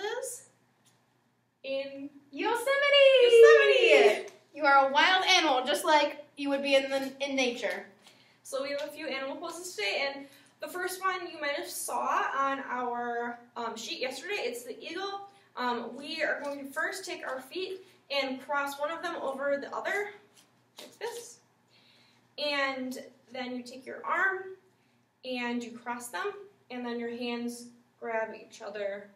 poses in Yosemite. You are a wild animal, just like you would be in nature. So we have a few animal poses today, and the first one you might have saw on our sheet yesterday. It's the eagle. We are going to first take our feet and cross one of them over the other, like this. And then you take your arm and you cross them, and then your hands grab each other,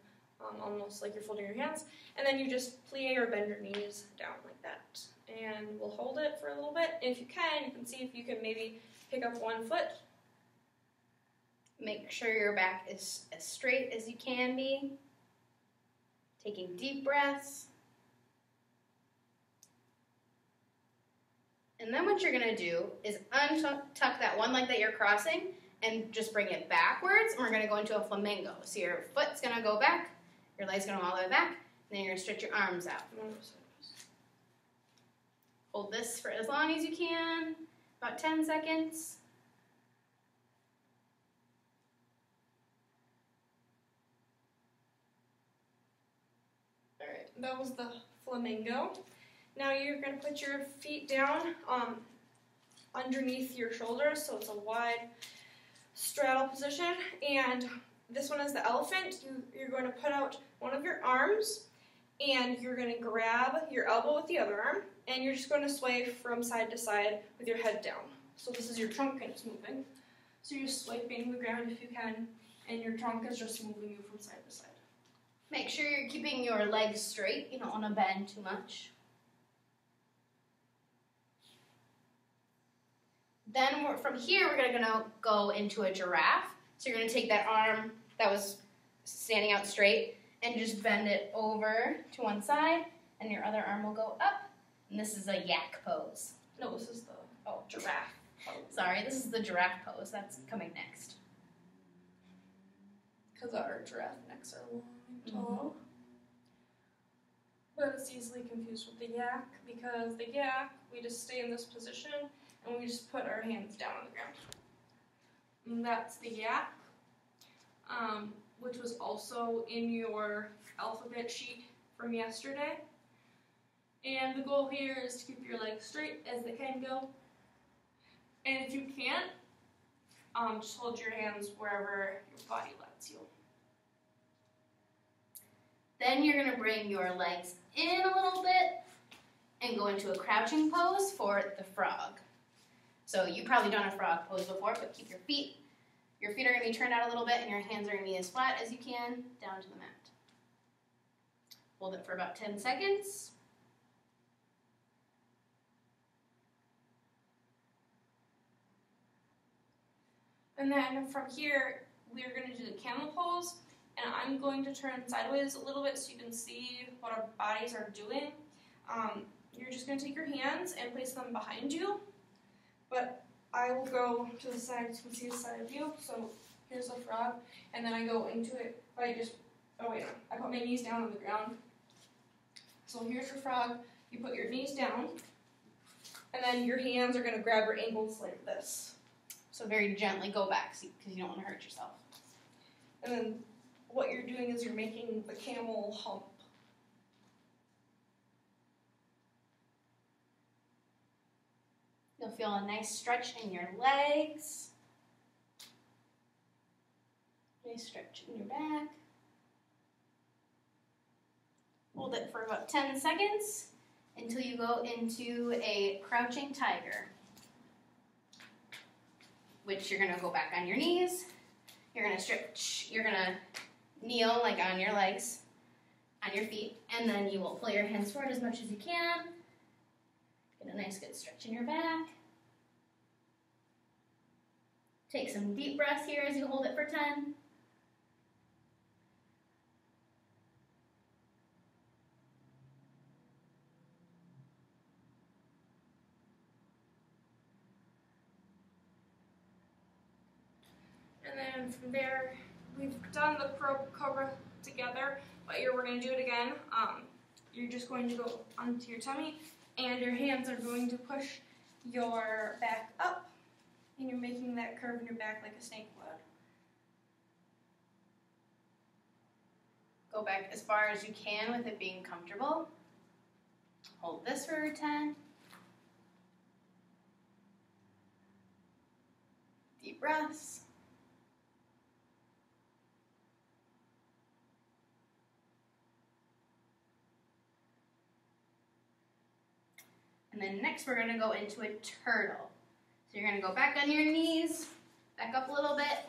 almost like you're folding your hands. And then you just plie or bend your knees down like that. And we'll hold it for a little bit. And if you can see if you can maybe pick up one foot. Make sure your back is as straight as you can be. Taking deep breaths. And then what you're going to do is untuck that one leg that you're crossing and just bring it backwards. And we're going to go into a flamingo. So your foot's going to go back, your leg's going to go all the way back, and then you're going to stretch your arms out. Hold this for as long as you can, about 10 seconds. Alright, that was the flamingo. Now you're going to put your feet down underneath your shoulders, so it's a wide straddle position. And this one is the elephant. You're going to put out one of your arms, and you're going to grab your elbow with the other arm, and you're just going to sway from side to side with your head down. So this is your trunk and it's moving. So you're swiping the ground if you can, and your trunk is just moving you from side to side. Make sure you're keeping your legs straight. You don't want to bend too much. Then from here, we're going to go into a giraffe. So you're going to take that arm that was standing out straight and just bend it over to one side, and your other arm will go up. And this is a yak pose. No, this is the giraffe pose. Sorry, this is the giraffe pose. That's coming next. Because our giraffe necks are long and tall. But it's easily confused with the yak, because the yak, we just stay in this position and we just put our hands down on the ground. And that's the yak, which was also in your alphabet sheet from yesterday. And the goal here is to keep your legs straight as they can go. And if you can't, just hold your hands wherever your body lets you. Then you're going to bring your legs in a little bit and go into a crouching pose for the frog. So you've probably done a frog pose before, but keep your feet are going to be turned out a little bit, and your hands are going to be as flat as you can down to the mat. Hold it for about 10 seconds. And then from here, we're going to do the camel pose, and I'm going to turn sideways a little bit so you can see what our bodies are doing. You're just going to take your hands and place them behind you, but I will go to the side so you can see the side of you. So here's the frog, and then I go into it by I put my knees down on the ground. So here's your frog. You put your knees down, and then your hands are going to grab your ankles like this. So very gently go back because you don't want to hurt yourself. And then what you're doing is you're making the camel hump. You'll feel a nice stretch in your legs. Nice stretch in your back. Hold it for about 10 seconds until you go into a crouching tiger, which you're going to go back on your knees. You're going to stretch. You're going to kneel like on your legs, on your feet, and then you will pull your hands forward as much as you can. Get a nice good stretch in your back. Take some deep breaths here as you hold it for 10. And then from there, we've done the cobra together, but we're going to do it again. You're just going to go onto your tummy, and your hands are going to push your back up, and you're making that curve in your back like a snake would. Go back as far as you can with it being comfortable. Hold this for 10. Deep breaths. And then next we're going to go into a turtle. So you're going to go back on your knees, back up a little bit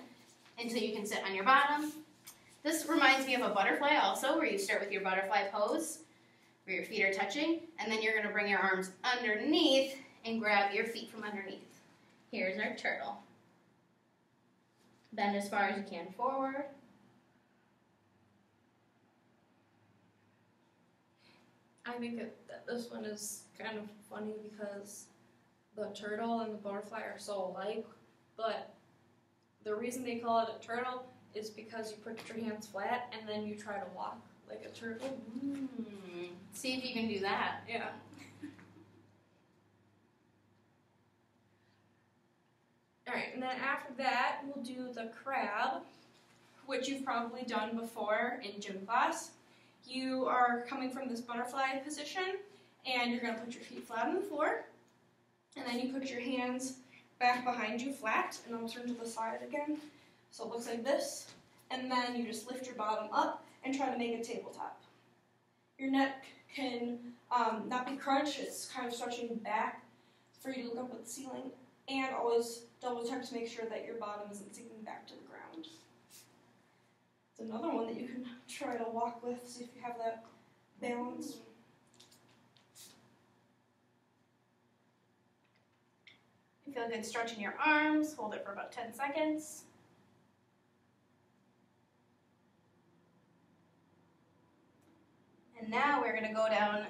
until you can sit on your bottom. This reminds me of a butterfly also, where you start with your butterfly pose, where your feet are touching, and then you're going to bring your arms underneath and grab your feet from underneath. Here's our turtle. Bend as far as you can forward. I think that this one is kind of funny because the turtle and the butterfly are so alike, but the reason they call it a turtle is because you put your hands flat and then you try to walk like a turtle. See if you can do that. Yeah. Alright, and then after that, we'll do the crab, which you've probably done before in gym class. You are coming from this butterfly position, and you're going to put your feet flat on the floor, and then you put your hands back behind you flat, and I'll turn to the side again. So it looks like this, and then you just lift your bottom up and try to make a tabletop. Your neck can not be crunched, it's kind of stretching back for you to look up at the ceiling, and always double check to make sure that your bottom isn't sinking back to the ground. It's another one that you can try to walk with, see if you have that balance. You feel good stretching your arms, hold it for about 10 seconds. And now we're going to go down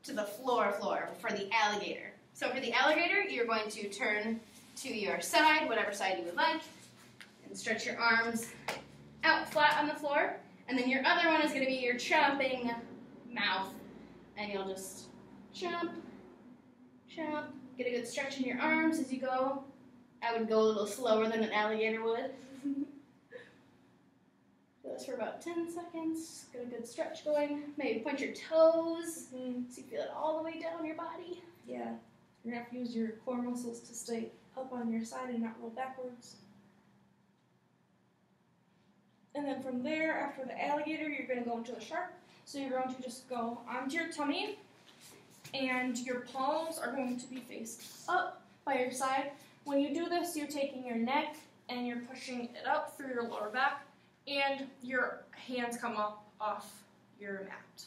to the floor for the alligator. So for the alligator, you're going to turn to your side, whatever side you would like, and stretch your arms out flat on the floor. And then your other one is going to be your chomping mouth. And you'll just chomp, chomp. Get a good stretch in your arms as you go. I would go a little slower than an alligator would. Do this for about 10 seconds. Get a good stretch going. Maybe point your toes so you feel it all the way down your body. Yeah. You're going to have to use your core muscles to stay up on your side and not roll backwards. And then from there, after the alligator, you're going to go into the shark. So you're going to just go onto your tummy, and your palms are going to be faced up by your side. When you do this, you're taking your neck and you're pushing it up through your lower back, and your hands come up off your mat.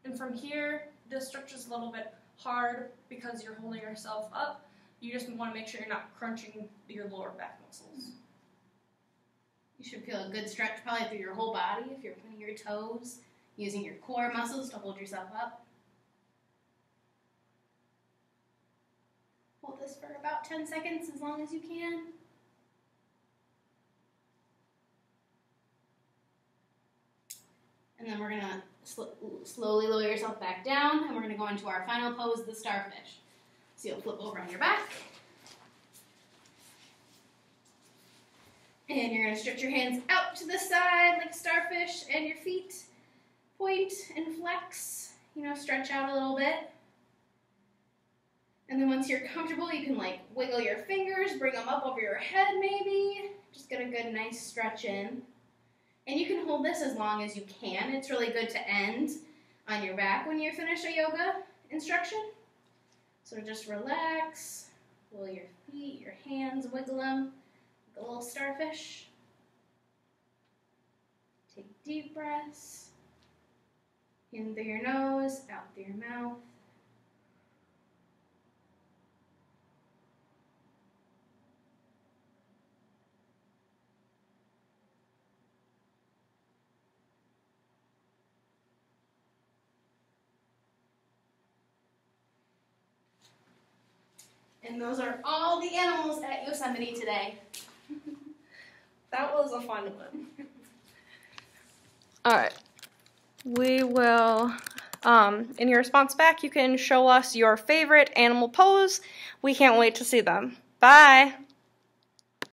And from here, this stretch is a little bit hard because you're holding yourself up. You just want to make sure you're not crunching your lower back muscles. You should feel a good stretch probably through your whole body if you're pointing your toes, using your core muscles to hold yourself up. Hold this for about 10 seconds, as long as you can. And then we're going to slowly lower yourself back down, and we're going to go into our final pose, the starfish. So you'll flip over on your back. And you're going to stretch your hands out to the side like starfish, and your feet point and flex. You know, stretch out a little bit. And then once you're comfortable, you can like wiggle your fingers, bring them up over your head maybe. Just get a good nice stretch in. And you can hold this as long as you can. It's really good to end on your back when you finish a yoga instruction. So just relax, wiggle your feet, your hands, wiggle them. A little starfish. Take deep breaths. In through your nose, out through your mouth. And those are all the animals at Yosemite today. That was a fun one. All right. We will, in your response back, you can show us your favorite animal pose. We can't wait to see them. Bye.